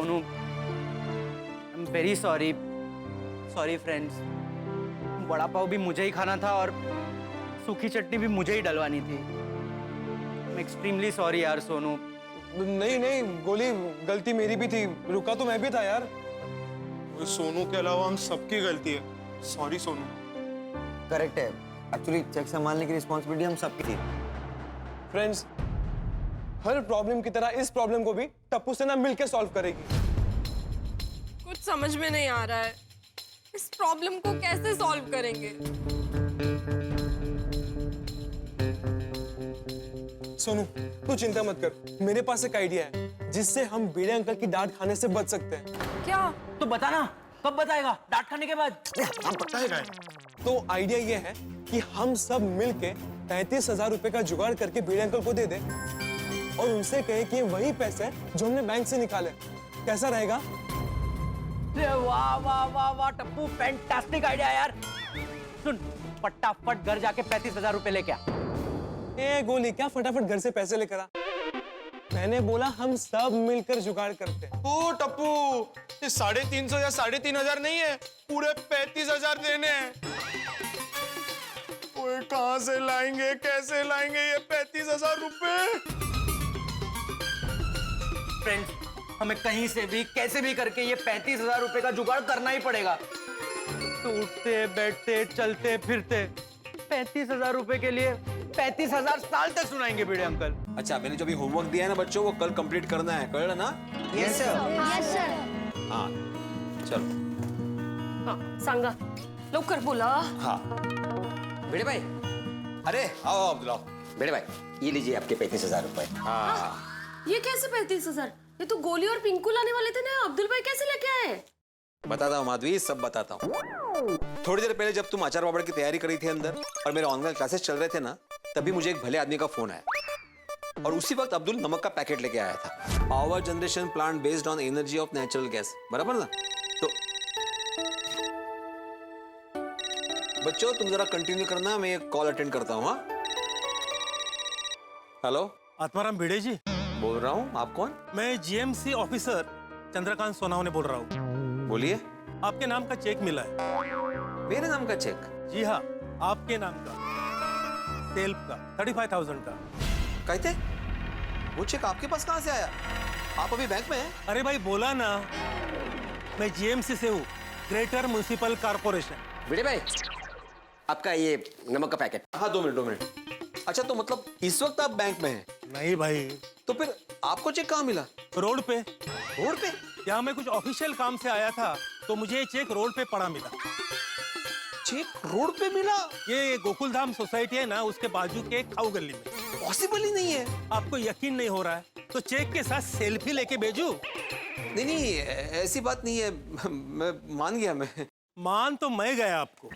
Sonu, I am very sorry. Sorry friends, vada pav भी मुझे ही खाना था और सूखी चटनी भी मुझे ही डलवानी थी। आई एम एक्सट्रीमली सॉरी यार सोनू। नहीं नहीं गोली, गलती मेरी भी थी, रुका तो मैं भी था यार। सोनू के अलावा हम सबकी गलती है। सॉरी सोनू। करेक्ट है, एक्चुअली चेक संभालने की रिस्पॉन्सिबिलिटी हम सबकी थी। फ्रेंड्स, हर प्रॉब्लम की तरह इस प्रॉब्लम को भी टप्पू से ना मिलके सॉल्व करेगी। कुछ समझ में नहीं आ रहा है, इस प्रॉब्लम को कैसे सॉल्व करेंगे। सोनू तू चिंता मत कर, मेरे पास एक आइडिया है जिससे हम भिड़े अंकल की डांट खाने से बच सकते हैं। क्या? तो बताना, कब बताएगा? डांट खाने के बाद? हम बताएगा। तो आइडिया ये है कि हम सब मिलके 35,000 रुपए का जुगाड़ करके भिड़े अंकल को दे दे और उनसे कहे कि वही पैसे जो हमने बैंक से निकाले। कैसा रहेगा? वाह वाह वाह वाह टप्पू, फैंटास्टिक आइडिया यार। सुन, फटाफट घर जाके 35,000 रुपए लेके आ। ए गोली, क्या फटाफट घर से पैसे लेकर आ? मैंने बोला हम सब मिलकर जुगाड़ करते हैं। ओ टप्पू, ये 350 या 3,500 नहीं है, पूरे 35,000 देने हैं। ओए कहां से लाएंगे, कैसे लाएंगे ये 35,000 रुपए? फ्रेंड्स, हमें कहीं से भी कैसे भी करके ये 35,000 रुपए का जुगाड़ करना ही पड़ेगा। तो उठते बैठते चलते फिरते 35,000 रुपए के लिए 35,000 साल तक सुनाएंगे भिड़े अंकल। अच्छा, मैंने जो भी होमवर्क दिया है ना बच्चों, वो कल कंप्लीट करना है, कल ना? Yes sir. हाँ चलो। हाँ, सांगा लवकर बोला। हाँ बेड़े भाई, अरे आओ अब्दुल्ला। बेड़े भाई, ये लीजिए आपके 35,000 रुपए। हाँ ये कैसे 35,000? ये तो गोली और पिंकू लाने वाले थे ना, अब्दुल भाई कैसे लेके आए? बताता हूँ माधवी, सब बताता हूँ। थोड़ी देर पहले जब तुम आचार पापड़ की तैयारी कर रही थी अंदर और मेरे ऑनलाइन क्लासेस चल रहे थे ना, तभी मुझे एक भले आदमी का फोन आया और उसी वक्त अब्दुल नमक का पैकेट लेके आया था। Power generation plant based on energy of natural gas, बराबर ना? तो बच्चों तुम जरा कंटिन्यू करना, मैं एक कॉल अटेंड करता हूँ। हाँ हेलो, आत्माराम भिड़े जी बोल रहा हूँ। आप कौन? मैं जीएमसी ऑफिसर चंद्रकांत सोनावने बोल रहा हूँ। बोलिए। आपके नाम का चेक मिला है। मेरे नाम का चेक? जी हाँ, आपके नाम का, सेल्फ का, 35,000 का। कहते वो चेक आपके पास कहाँ से आया? आप अभी बैंक में हैं? अरे भाई बोला ना, मैं जीएमसी से हूँ, ग्रेटर म्युनिसिपल कॉर्पोरेशन। बेड़े भाई, आपका ये नमक का पैकेट। हाँ 2 मिनट। अच्छा, तो मतलब इस वक्त आप बैंक में हैं? नहीं भाई, तो फिर आपको चेक कहाँ मिला? रोड पे। रोड पे? यहाँ मैं कुछ ऑफिशियल काम से आया था तो मुझे ये चेक रोड पे पड़ा मिला। चेक रोड पे मिला? ये गोकुलधाम सोसाइटी है ना, उसके बाजू के खाऊ गली में। पॉसिबल ही नहीं है। आपको यकीन नहीं हो रहा है तो चेक के साथ सेल्फी लेके भेजूं? नहीं ऐसी बात नहीं है, मैं मान गया। मैं मान तो मैं गया आपको।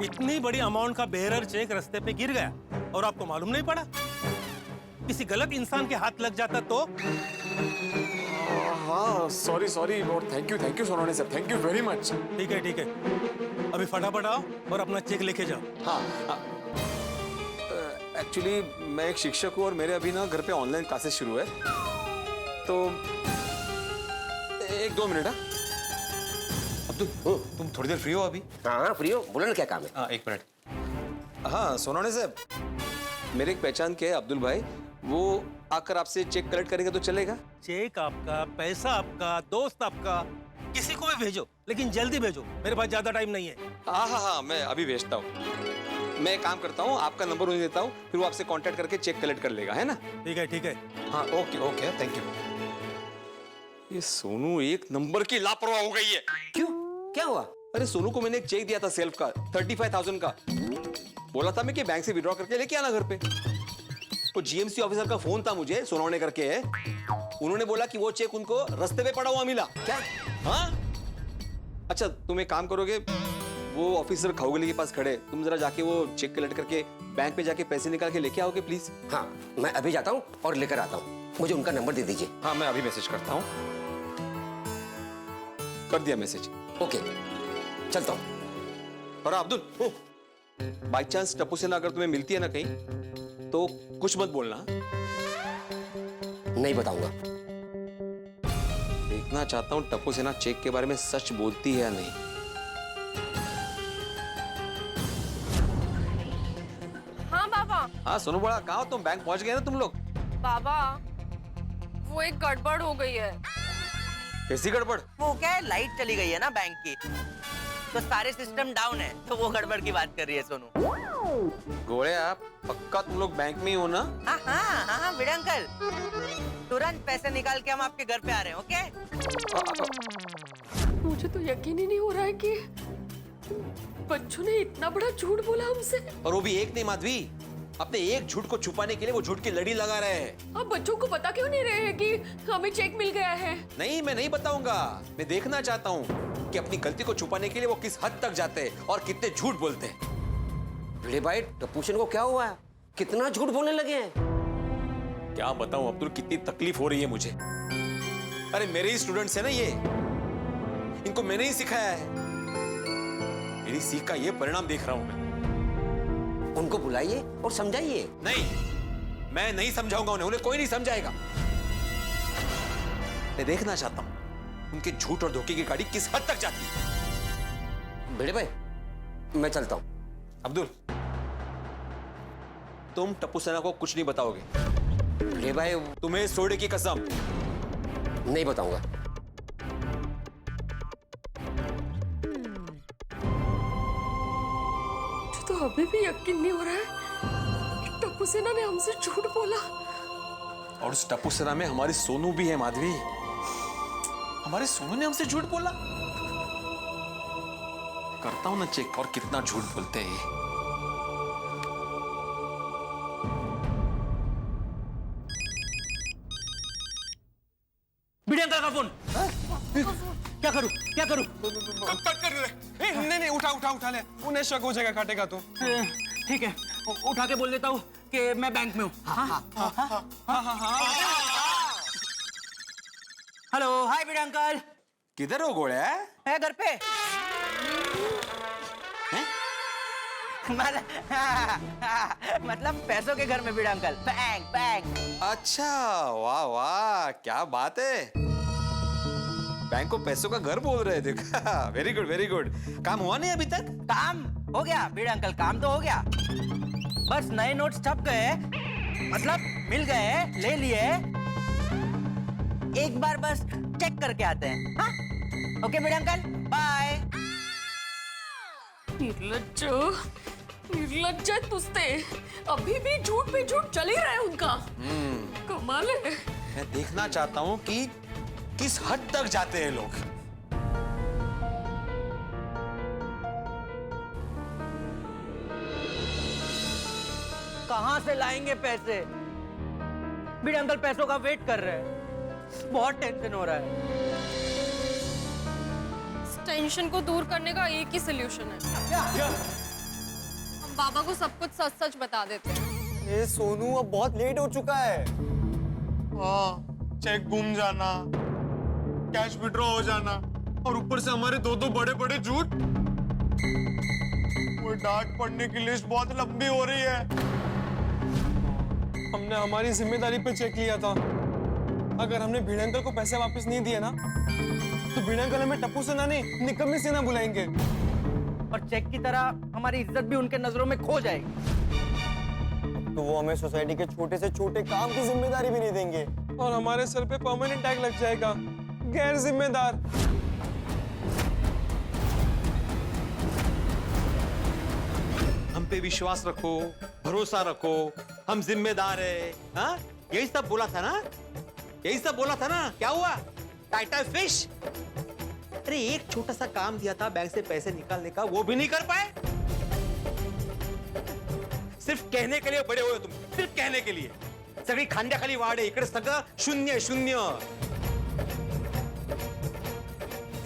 इतनी बड़ी अमाउंट का बेरर चेक रास्ते पे गिर गया और आपको मालूम नहीं पड़ा। किसी गलत इंसान के हाथ लग जाता तो? हाँ सॉरी और थैंक यू सोनाने sir, thank you very much. ठीक है, अभी फटाफट आओ और अपना चेक लेके जाओ। हाँ एक्चुअली मैं एक शिक्षक हूँ और मेरे अभी ना घर पे ऑनलाइन क्लासेस शुरू है, तो 1-2 मिनट। हाँ अब्दुल, तुम थोड़ी देर फ्री हो अभी? हाँ फ्री हो, बोलो ना क्या काम है। हाँ 1 मिनट। हाँ सोनाने साहब, मेरे एक पहचान के अब्दुल भाई, वो आकर आपसे चेक कलेक्ट करेंगे तो चलेगा? चेक आपका, पैसा आपका, दोस्त आपका, किसी को भी भेजो लेकिन जल्दी भेजो, मेरे पास ज्यादा टाइम नहीं है। हाँ मैं अभी भेजता हूँ। मैं एक काम करता हूँ, आपका नंबर उन्हें देता हूँ, फिर वो आपसे कांटेक्ट करके चेक कलेक्ट कर लेगा, है ना? ठीक है। हाँ ओके थैंक यू। ये सोनू एक नंबर की लापरवाह हो गई है। क्यों, क्या हुआ? अरे सोनू को मैंने एक चेक दिया था सेल्फ का 35,000 का, बोला था मैं कि बैंक से विड्रॉ करके लेके आना घर पे। तो जीएमसी ऑफिसर का फोन था मुझे, सोनावने करके है, उन्होंने बोला कि वो चेक उनको रास्ते पे पड़ा हुआ मिला। क्या? हाँ अच्छा, तुम एक काम करोगे, वो ऑफिसर खाऊगली के पास खड़े, तुम जरा जाके वो चेक कलेक्ट करके बैंक पे जाके पैसे निकाल के लेके आओगे प्लीज? हाँ मैं अभी जाता हूँ और लेकर आता हूँ, मुझे उनका नंबर दे दीजिए। हाँ मैं अभी मैसेज करता हूँ। कर दिया मैसेज। ओके चलता हूँ। और अब्दुल, बाई चांस टप्पू सेना अगर तुम्हें मिलती है ना कहीं, तो कुछ मत बोलना। नहीं बताऊंगा। एक देखना चाहता हूँ टप्पू सेना चेक के बारे में सच बोलती है या नहीं। हाँ बाबा। हाँ सोनू बड़ा, कहाँ हो तुम? बैंक पहुंच गए ना तुम लोग? बाबा वो एक गड़बड़ हो गई है। कैसी गड़बड़? वो क्या है, लाइट चली गई है ना बैंक की, तो सारे सिस्टम डाउन है, तो वो गड़बड़ की बात कर रही है सोनू। गोळे, आप पक्का तुम लोग बैंक में ही हो ना? हाँ हाँ हाँ हाँ बड़े अंकल, तुरंत पैसे निकाल के हम आपके घर पे आ रहे हैं। ओके? मुझे तो यकीन ही नहीं हो रहा है कि बच्चों ने इतना बड़ा झूठ बोला हमसे। और वो भी एक नहीं माधवी, अपने एक झूठ को छुपाने के लिए वो झूठ की लड़ी लगा रहे हैं। अब बच्चों को पता क्यों नहीं रहे हैं कि हमें चेक मिल गया है? नहीं, मैं नहीं बताऊंगा। मैं देखना चाहता हूँ कि अपनी गलती को छुपाने के लिए वो किस हद तक जाते हैं और कितने झूठ बोलते हैं। भिड़े भाई, टप्पू सेना को क्या हुआ है? कितना झूठ बोलने लगे हैं? क्या बताऊं अब्दुल, कितनी तकलीफ हो रही है मुझे। अरे मेरे ही स्टूडेंट्स हैं ना ये, इनको मैंने ही सिखाया है। मेरी सीख का ये परिणाम देख रहा हूं मैं। उनको बुलाइए और समझाइए। नहीं, मैं नहीं समझाऊंगा उन्हें कोई नहीं समझाएगा। मैं देखना चाहता हूं उनके झूठ और धोखे की गाड़ी किस हद तक जाती है। भिड़े भाई, मैं चलता हूँ। अब्दुल, तुम टप्पू सेना को कुछ नहीं बताओगे? भिड़े भाई, तुम्हें सोडे की कसम। नहीं बताऊंगा। तो अभी भी यकीन नहीं हो रहा है कि टप्पू सेना ने हमसे झूठ बोला। और उस टप्पू सेना में हमारी सोनू भी है माधवी। हमारे सोनू ने हमसे झूठ बोला। करता हूं ना चेक और कितना झूठ बोलते हैं ये। बड़े अंकल का फोन। क्या करूं क्या करूं? कट कर दे। नहीं, उठा ले, उन्हें शक हो जाएगा काटेगा तो। ठीक है, उठा के बोल देता हूँ कि मैं बैंक में हूँ। हेलो, हाय बड़े अंकल। किधर हो गोळे? है घर पे। मतलब पैसों के घर में बड़े अंकल। Bank bank. अच्छा, वाह वाह, क्या बात है। बैंक को पैसों का घर बोल रहे थे। Very good very good. काम हुआ नहीं अभी तक? काम हो गया बड़े अंकल, काम तो हो गया। बस नए नोट्स छप गए, मतलब मिल गए, ले लिए। एक बार बस चेक करके आते हैं। हाँ? ओके बड़े अंकल, बाय। निर्लज्ज, निर्लज्ज तुझते अभी भी झूठ पे झूठ चल ही रहा है उनका। कमाल है। मैं देखना चाहता हूँ कि किस हद तक जाते हैं लोग। कहां से लाएंगे पैसे? बड़े अंकल पैसों का वेट कर रहे हैं। बहुत टेंशन हो रहा है। इस टेंशन को दूर करने का एक ही सलूशन है। हम बाबा को सब कुछ सच सच बता देते हैं। ये सोनू, अब बहुत लेट हो चुका है। हाँ, चेक गुम जाना, कैश विड्रॉ हो जाना, और ऊपर से हमारे दो बड़े बड़े झूठ। वो डांट पड़ने की लिस्ट बहुत लंबी हो रही है। हमने हमारी जिम्मेदारी पे चेक लिया था। अगर हमने भिड़े अंकल को पैसे वापस नहीं दिए ना, तो भिड़े अंकल हमें टप्पू सेना नहीं, निकम्मी सेना बुलाएंगे। और चेक की तरह हमारी इज्जत भी उनके नजरों में खो जाएगी। तो वो हमें सोसाइटी के छोटे से छोटे काम की जिम्मेदारी भी नहीं देंगे। और हमारे सर पे परमानेंट टैग लग जाएगा, गैर जिम्मेदार। हम पे विश्वास रखो, भरोसा रखो, हम जिम्मेदार है। हाँ, यही सब बोला था ना, यही सब बोला था ना। क्या हुआ? Title fish. अरे एक छोटा सा काम दिया था बैंक से पैसे निकालने का, वो भी नहीं कर पाए। सिर्फ कहने के लिए बड़े हुए तुम, सिर्फ कहने के लिए। सगळी खांद्याखाली वाढ आहे, इकडे सगळं शून्य शून्य।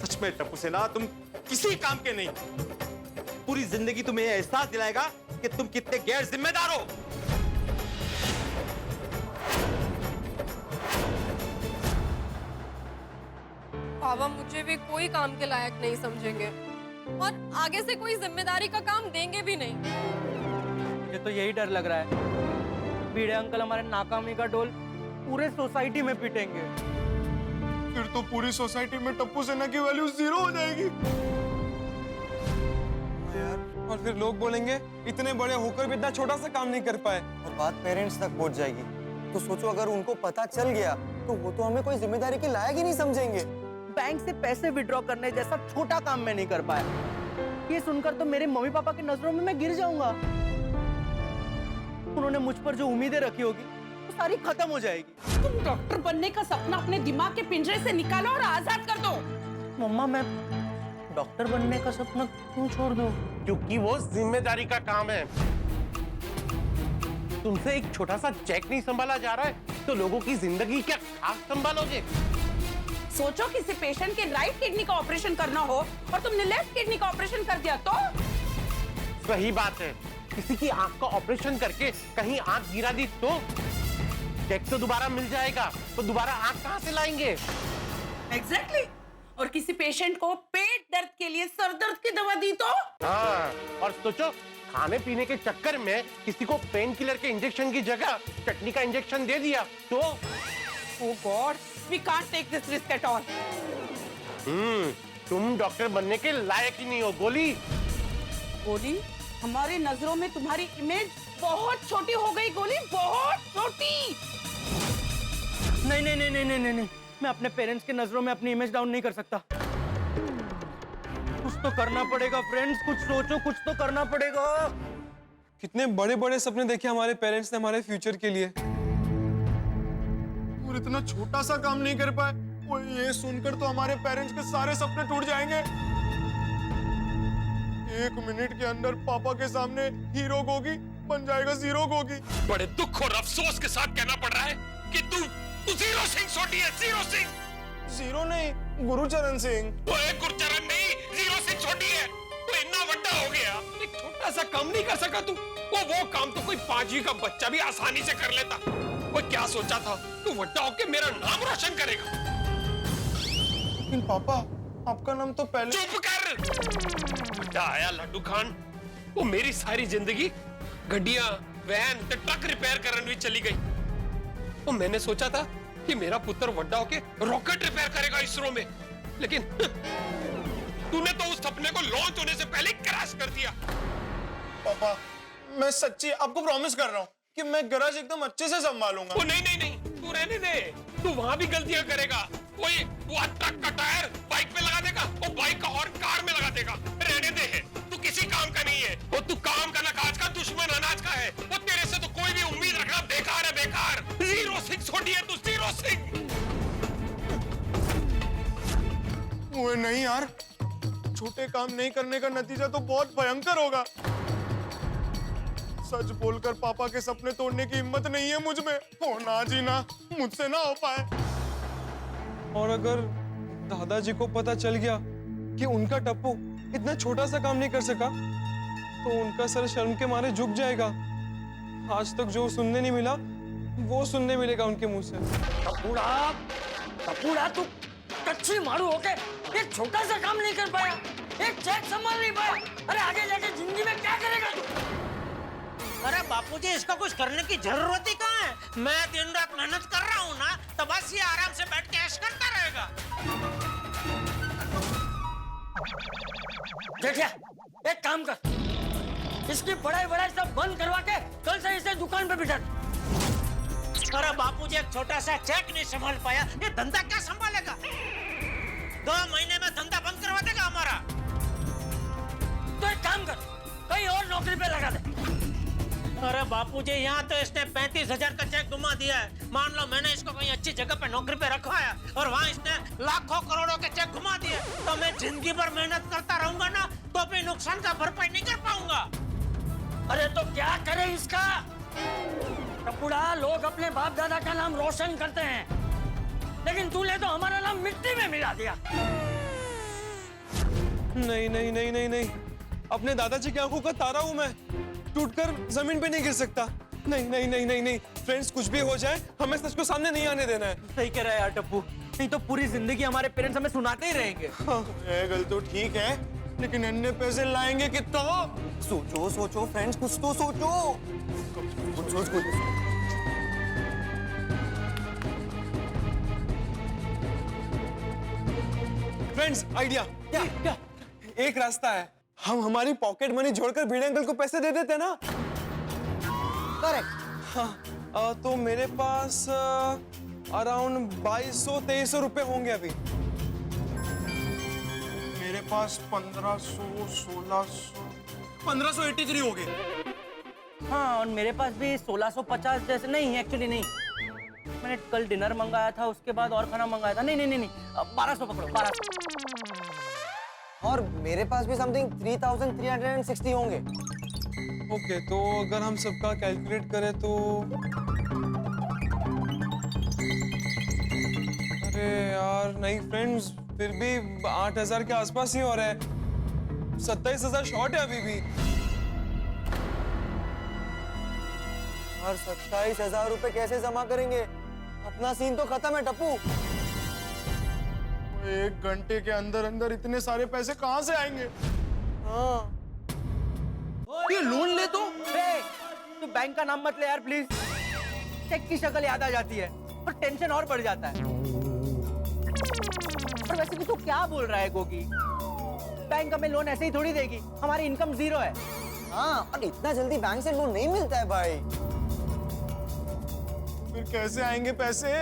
सच में टप्पू सेना, तुम किसी काम के नहीं। पूरी जिंदगी तुम्हें एहसास दिलाएगा कि तुम कितने गैर जिम्मेदार हो। बाबा मुझे भी कोई काम के लायक नहीं समझेंगे और आगे से कोई जिम्मेदारी का काम देंगे भी नहीं। ये तो यही डर लग रहा है। भिड़े अंकल हमारे नाकामी का ढोल पूरे सोसाइटी में पीटेंगे। फिर तो पूरी सोसाइटी में टप्पू सेना की वैल्यू 0 हो जाएगी। यार, और फिर लोग बोलेंगे इतने बड़े होकर भी इतना छोटा सा काम नहीं कर पाए। और बात पेरेंट्स तक पहुंच जाएगी। तो सोचो अगर उनको पता चल गया तो वो तो हमें कोई जिम्मेदारी के लायक ही नहीं समझेंगे। बैंक से पैसे विड्रॉ करने जैसा छोटा काम मैं नहीं कर पाया। ये सुनकर तो मेरे मम्मी पापा की नजरों में मैं गिर जाऊंगा। उन्होंने मुझ पर जो उम्मीदें रखी होगी वो सारी खत्म हो जाएगी। तुम डॉक्टर बनने का सपना अपने दिमाग के पिंजरे से निकालो और आजाद कर दो। मम्मा मैं डॉक्टर बनने का सपना क्यों छोड़ दूं? क्योंकि वो जिम्मेदारी का काम है। तुमसे एक छोटा सा चेक नहीं संभाला जा रहा है तो लोगों की जिंदगी क्या खाक संभालोगे? सोचो किसी पेशेंट के राइट किडनी का ऑपरेशन करना हो और तुमने लेफ्ट किडनी का ऑपरेशन कर दिया तो? सही बात है। किसी की आंख का ऑपरेशन करके कहीं आंख गिरा दी तो चेक तो दोबारा मिल जाएगा, तो दोबारा आंख कहां से लाएंगे? एग्जैक्टली। और किसी पेशेंट को पेट दर्द के लिए सर दर्द की दवा दी तो? हाँ, और सोचो खाने पीने के चक्कर में किसी को पेन किलर के इंजेक्शन की जगह चटनी का इंजेक्शन दे दिया तो? Oh God, we can't take this risk at all. तुम डॉक्टर बनने के लायक ही नहीं हो गोली। गोली, हमारी नजरों में तुम्हारी इमेज बहुत छोटी हो गई गोली, बहुत छोटी। नहीं नहीं नहीं नहीं नहीं नहीं नहीं, मैं अपने पेरेंट्स के नजरों में अपनी इमेज डाउन नहीं कर सकता। कुछ तो करना पड़ेगा फ्रेंड्स, कुछ सोचो, कुछ तो करना पड़ेगा। कितने बड़े बड़े सपने देखे हमारे पेरेंट्स ने हमारे फ्यूचर के लिए, और इतना छोटा सा काम नहीं कर पाए। वो ये सुनकर तो हमारे पेरेंट्स के सारे सपने टूट जाएंगे। 1 मिनट के अंदर पापा के सामने हीरो गोगी बन जाएगा जीरो गोगी। बड़े दुख और अफसोस के साथ कहना पड़ रहा है कि तू जीरो सिंह छोटी है। जीरो सिंह, जीरो नहीं, गुरुचरण सिंह। ओए गुरचरण नहीं, जीरो सिंह छोटी है। तो इतना बड़ा हो गया, एक छोटा सा काम नहीं कर सका तू? वो काम तो कोई 5वीं का बच्चा भी आसानी से कर लेता। वो क्या सोचा था तू बड़ा होके मेरा नाम रोशन करेगा? लेकिन पापा आपका नाम तो पहले। चुप कर। बड़ा आया लड्डू खान, वो मेरी सारी जिंदगी गड्डियां, वैन, ट्रक रिपेयर करने में चली गई। तो मैंने सोचा था कि मेरा पुत्र बड़ा होके रॉकेट रिपेयर करेगा इसरो में, लेकिन तूने तो उस सपने को लॉन्च होने से पहले क्रैश कर दिया। पापा मैं सच्ची आपको प्रॉमिस कर रहा हूँ कि मैं गैराज एकदम अच्छे से संभालूंगा। वो नहीं नहीं नहीं, तू रहने दे। तू वहां भी गलतियां करेगा। कोई वो ट्रक का टायर बाइक पे लगा देगा, वो बाइक का हॉर्न कार में लगा देगा। रहने दे, तू किसी काम का नहीं है। वो तू काम का ना काज का, दुश्मन अनाज का है। वो तेरे से तो कोई भी उम्मीद रखना बेकार है, बेकार। जीरो सिंह छोटी है तू, जीरो सिंह। वो नहीं यार, छोटे काम नहीं करने का नतीजा तो बहुत भयंकर होगा। सच बोलकर पापा के सपने तोड़ने की हिम्मत नहीं है मुझ में। हो ना जी ना, मुझसे ना हो पाए। और अगर दादाजी को पता चल गया कि उनका टप्पू इतना छोटा सा काम नहीं कर सका तो उनका सर शर्म के मारे झुक जाएगा। आज तक जो सुनने नहीं मिला वो सुनने मिलेगा उनके मुंह से। टपूड़ा तू कच्ची मारू होके एक छोटा सा काम नहीं कर पाया, एक चेक संभाल नहीं पाया। अरे आगे जाके जिंदगी में क्या करेगा तू? अरे बापूजी, इसका कुछ करने की जरूरत ही कहाँ है? मैं दिन रात मेहनत कर रहा हूँ ना, तो बस ये आराम से बैठ के ऐश करता रहेगा। देखिए, एक काम कर, इसकी पढ़ाई सब बंद करवा के कल से इसे दुकान पे बिठा। अरे बापूजी, एक छोटा सा चेक नहीं संभाल पाया, ये धंधा क्या संभालेगा? 2 महीने में धंधा बंद करवा देगा हमारा। तो एक काम कर, कहीं और नौकरी पे लगा दे। अरे बापूजी, यहाँ तो इसने 35,000 का चेक घुमा दिया है। मान लो मैंने इसको कहीं अच्छी जगह पे नौकरी पे रखवाया और वहाँ इसने लाखों करोड़ों के चेक घुमा दिए, तो मैं जिंदगी भर मेहनत करता रहूंगा ना, तो भी नुकसान का भरपाई नहीं कर पाऊंगा। अरे तो क्या करे इसका? टपुड़ा, लोग अपने बाप दादा का नाम रोशन करते हैं, लेकिन तूने तो हमारा नाम मिट्टी में मिला दिया। नहीं नहीं नहीं नहीं नहीं, अपने दादाजी की आंखों का तारा हूं मैं, टूटकर जमीन पे नहीं गिर सकता। नहीं नहीं नहीं नहीं नहीं फ्रेंड्स, कुछ भी हो जाए हमें सच को सामने नहीं आने देना है। सही कह रहा है यार टप्पू, नहीं तो पूरी जिंदगी हमारे पेरेंट्स हमें सुनाते ही रहेंगे। गल तो ठीक है, लेकिन अन्य पैसे लाएंगे कितना? सोचो सोचो फ्रेंड्स, कुछ तो सोचो। कुछ फ्रेंड्स आइडिया क्या क्या? एक रास्ता है, हम हमारी पॉकेट मनी जोड़कर भिड़े अंकल को पैसे दे देते ना। करेक्ट। हाँ, तो मेरे पास अराउंड 2200-2300 रुपए होंगे अभी। मेरे पास 1583 हो गए। हाँ, और मेरे पास भी 1650 जैसे नहीं, एक्चुअली नहीं। मैंने कल डिनर मंगाया था, उसके बाद और खाना मंगाया था। नहीं नहीं नहीं, 1200 पकड़ो, 1200। और मेरे पास भी समथिंग 3360 होंगे। ओके, तो अगर हम सबका कैलकुलेट करें तो अरे यार नहीं फ्रेंड्स, फिर भी 8000 के आसपास ही हो रहा है। 27000 शॉर्ट है अभी भी। और 27000 रुपए कैसे जमा करेंगे? अपना सीन तो खत्म है टप्पू। 1 घंटे के अंदर अंदर इतने सारे पैसे कहाँ से आएंगे? हाँ, ये लोन ले तो तू बैंक का नाम मत ले यार प्लीज। चेक की शक्ल याद आ जाती है और टेंशन और बढ़ जाता है। और वैसे भी तू क्या बोल रहा है गोगी? बैंक हमें लोन ऐसे ही थोड़ी देगी, हमारी इनकम 0 है। हाँ, और इतना जल्दी बैंक से लोन नहीं मिलता है भाई। फिर कैसे आएंगे पैसे?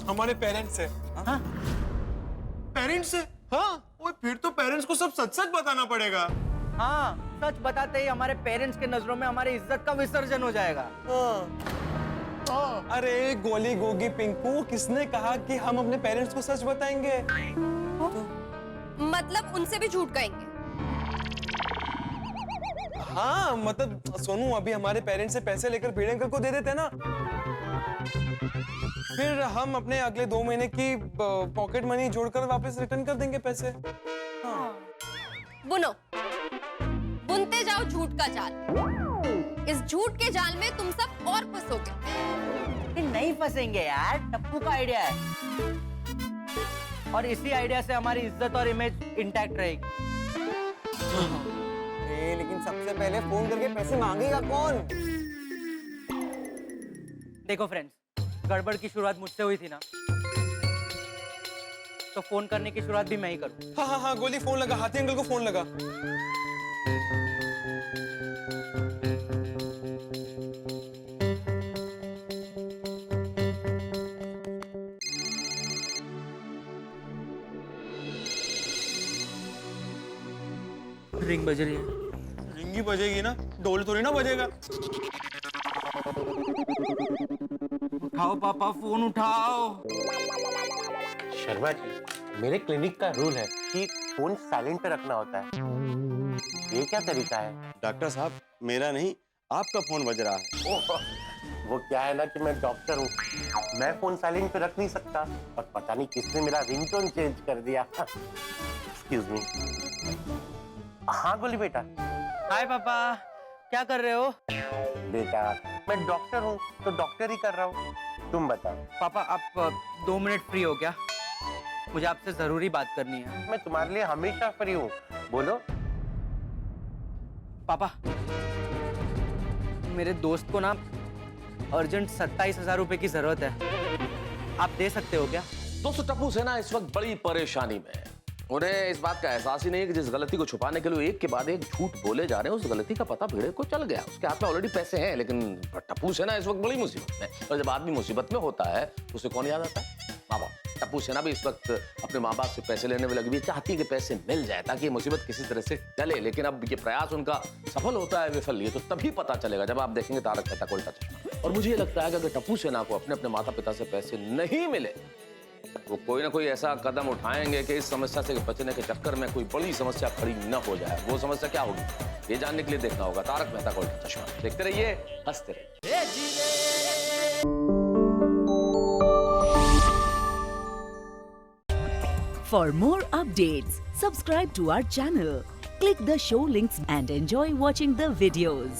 हमारे पेरेंट्स से। हाँ? पेरेंट्स से? हाँ, ओए फिर तो पेरेंट्स को सब सच सच बताना पड़ेगा। हाँ, सच बताते ही हमारे पेरेंट्स के नजरों में हमारी इज्जत का विसर्जन हो जाएगा। अरे गोली गोगी पिंकू, किसने कहा कि हम अपने पेरेंट्स को सच बताएंगे? मतलब उनसे भी झूठ कहेंगे? हाँ, मतलब सोनू, अभी हमारे पेरेंट्स से पैसे लेकर भिड़े अंकल को दे देते ना, फिर हम अपने अगले 2 महीने की पॉकेट मनी जोड़कर वापस रिटर्न कर देंगे पैसे। हाँ। बुनो, बुनते जाओ झूठ का जाल। इस झूठ के जाल में तुम सब और फंसोगे। नहीं फंसेंगे यार, टप्पू का आइडिया है और इसी आइडिया से हमारी इज्जत और इमेज इंटैक्ट रहेगी। लेकिन सबसे पहले फोन करके पैसे मांगेगा कौन? देखो फ्रेंड्स, गड़बड़ की शुरुआत मुझसे हुई थी ना, तो फोन करने की शुरुआत भी मैं ही करूं। हाँ हाँ हाँ, गोली फोन लगा, हाथी अंकल को फोन लगा। रिंग बज रही है। रिंग ही बजेगी ना, ढोल थोड़ी ना बजेगा। उठाओ पापा, फोन उठाओ। शर्मा जी, मेरे क्लिनिक का रूल है कि फोन साइलेंट पे रखना होता है। ये क्या तरीका है? डॉक्टर साहब, मेरा नहीं, आपका फोन बज रहा है। वो क्या है ना कि मैं डॉक्टर हूँ, मैं फोन साइलेंट पे रख नहीं सकता, और पता नहीं किसने मेरा रिंगटोन चेंज कर दिया। Excuse me. हाँ गोली बेटा। हाय पापा, क्या कर रहे हो? बेटा, मैं डॉक्टर हूँ तो डॉक्टर ही कर रहा हूँ। तुम बताओ। पापा आप 2 मिनट फ्री हो क्या? मुझे आपसे जरूरी बात करनी है। मैं तुम्हारे लिए हमेशा फ्री हूँ, बोलो। पापा, मेरे दोस्त को ना अर्जेंट 27,000 रुपए की जरूरत है, आप दे सकते हो क्या? दोस्तों, टप्पू सेना इस वक्त बड़ी परेशानी में है। उन्हें इस बात का एहसास ही नहीं कि जिस गलती को छुपाने के लिए एक के बाद एक झूठ बोले जा रहे हैं, उस गलती का पता भिड़े को चल गया। उसके हाथ में ऑलरेडी पैसे हैं, लेकिन टप्पू सेना इस वक्त बड़ी मुसीबत में। और जब आदमी मुसीबत में होता है तो उसे कौन याद आता है? माँ बाप। टप्पू सेना भी इस वक्त अपने माँ बाप से पैसे लेने में लगी हुई, चाहती है कि पैसे मिल जाए ताकि ये मुसीबत किसी तरह से टले। लेकिन अब ये प्रयास उनका सफल होता है विफल, ये तो तभी पता चलेगा जब आप देखेंगे तारक मेहता का उल्टा चश्मा। और मुझे ये लगता है कि अगर टप्पू सेना को अपने अपने माता पिता से पैसे नहीं मिले, वो कोई ना कोई ऐसा कदम उठाएंगे कि इस समस्या से बचने के चक्कर में कोई बड़ी समस्या खड़ी न हो जाए। वो समस्या क्या होगी, ये जानने के लिए देखना होगा तारक मेहता का उल्टा चश्मा। देखते रहिए, हंसते रहिए। For more updates, subscribe to our channel, click the show links and enjoy watching the videos.